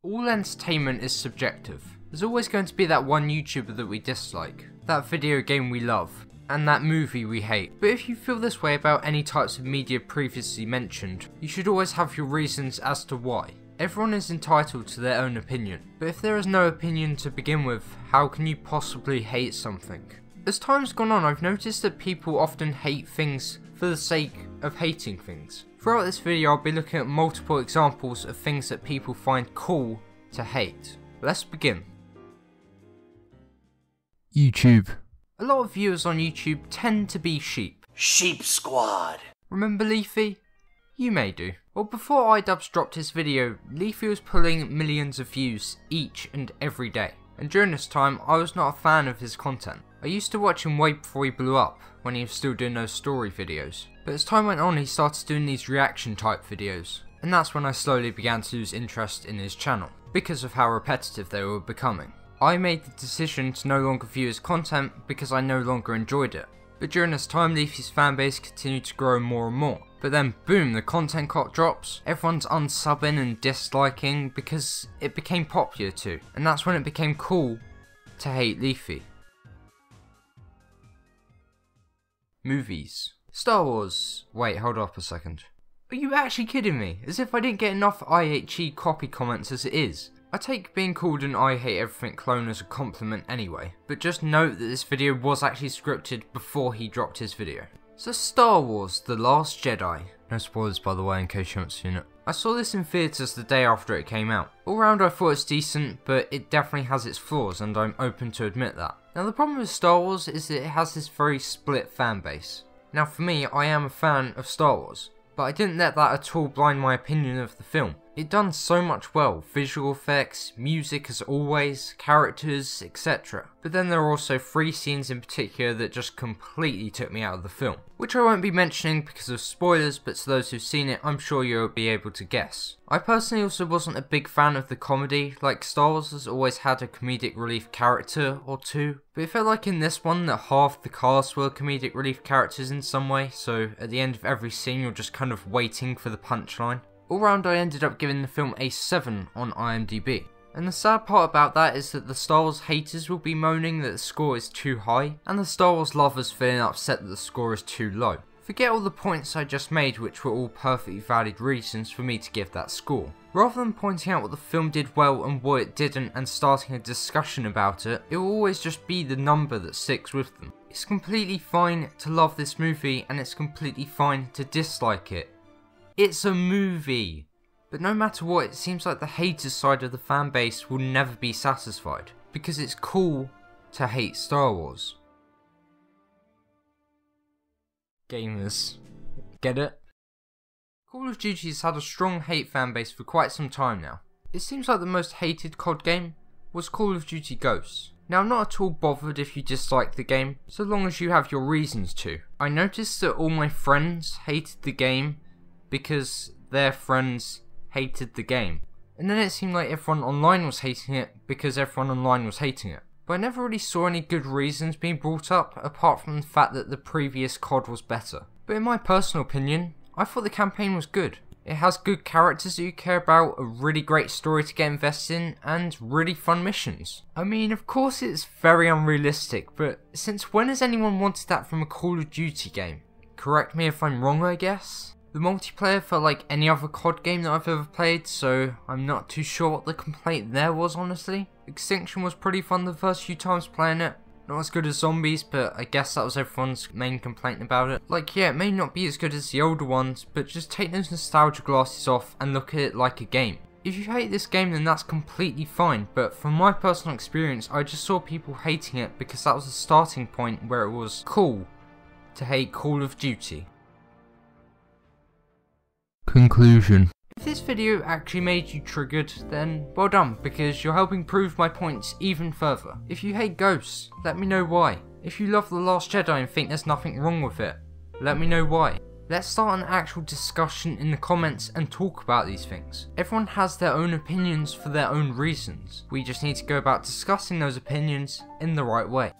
All entertainment is subjective. There's always going to be that one YouTuber that we dislike, that video game we love, and that movie we hate. But if you feel this way about any types of media previously mentioned, you should always have your reasons as to why. Everyone is entitled to their own opinion, but if there is no opinion to begin with, how can you possibly hate something? As time's gone on, I've noticed that people often hate things for the sake of hating things. Throughout this video, I'll be looking at multiple examples of things that people find cool to hate. Let's begin. YouTube. A lot of viewers on YouTube tend to be sheep. Sheep Squad. Remember Leafy? You may do. Well, before iDubbbz dropped his video, Leafy was pulling millions of views each and every day. And during this time, I was not a fan of his content. I used to watch him way before he blew up, when he was still doing those story videos. But as time went on, he started doing these reaction type videos. And that's when I slowly began to lose interest in his channel, because of how repetitive they were becoming. I made the decision to no longer view his content because I no longer enjoyed it. But during this time, Leafy's fanbase continued to grow more and more. But then boom, the content clock drops, everyone's unsubbing and disliking because it became popular too. And that's when it became cool to hate Leafy. Movies. Star Wars. Wait, hold up a second. Are you actually kidding me? As if I didn't get enough IHE copy comments as it is. I take being called an I hate everything clone as a compliment anyway, but just note that this video was actually scripted before he dropped his video. So Star Wars The Last Jedi. No spoilers by the way in case you haven't seen it. I saw this in theatres the day after it came out. All round I thought it's decent, but it definitely has its flaws and I'm open to admit that. Now the problem with Star Wars is that it has this very split fan base. Now for me, I am a fan of Star Wars, but I didn't let that at all blind my opinion of the film. It done so much well, visual effects, music as always, characters, etc. But then there are also 3 scenes in particular that just completely took me out of the film. Which I won't be mentioning because of spoilers, but to those who've seen it, I'm sure you'll be able to guess. I personally also wasn't a big fan of the comedy, like Star Wars has always had a comedic relief character or two, but it felt like in this one that half the cast were comedic relief characters in some way, so at the end of every scene you're just kind of waiting for the punchline. All round I ended up giving the film a 7 on IMDb. And the sad part about that is that the Star Wars haters will be moaning that the score is too high, and the Star Wars lovers feeling upset that the score is too low. Forget all the points I just made, which were all perfectly valid reasons for me to give that score. Rather than pointing out what the film did well and what it didn't and starting a discussion about it, it will always just be the number that sticks with them. It's completely fine to love this movie and it's completely fine to dislike it. It's a movie! But no matter what, it seems like the haters side of the fan base will never be satisfied, because it's cool to hate Star Wars. Gamers. Get it? Call of Duty has had a strong hate fan base for quite some time now. It seems like the most hated COD game was Call of Duty Ghosts. Now I'm not at all bothered if you dislike the game, so long as you have your reasons to. I noticed that all my friends hated the game because their friends hated the game. And then it seemed like everyone online was hating it because everyone online was hating it. But I never really saw any good reasons being brought up apart from the fact that the previous COD was better. But in my personal opinion, I thought the campaign was good. It has good characters that you care about, a really great story to get invested in, and really fun missions. I mean, of course it's very unrealistic, but since when has anyone wanted that from a Call of Duty game? Correct me if I'm wrong, I guess? The multiplayer felt like any other COD game that I've ever played, so I'm not too sure what the complaint there was, honestly. Extinction was pretty fun the first few times playing it. Not as good as Zombies, but I guess that was everyone's main complaint about it. Like, yeah, it may not be as good as the older ones, but just take those nostalgia glasses off and look at it like a game. If you hate this game, then that's completely fine, but from my personal experience, I just saw people hating it because that was the starting point where it was cool to hate Call of Duty. Conclusion. If this video actually made you triggered, then well done, because you're helping prove my points even further. If you hate Ghosts, let me know why. If you love The Last Jedi and think there's nothing wrong with it, let me know why. Let's start an actual discussion in the comments and talk about these things. Everyone has their own opinions for their own reasons. We just need to go about discussing those opinions in the right way.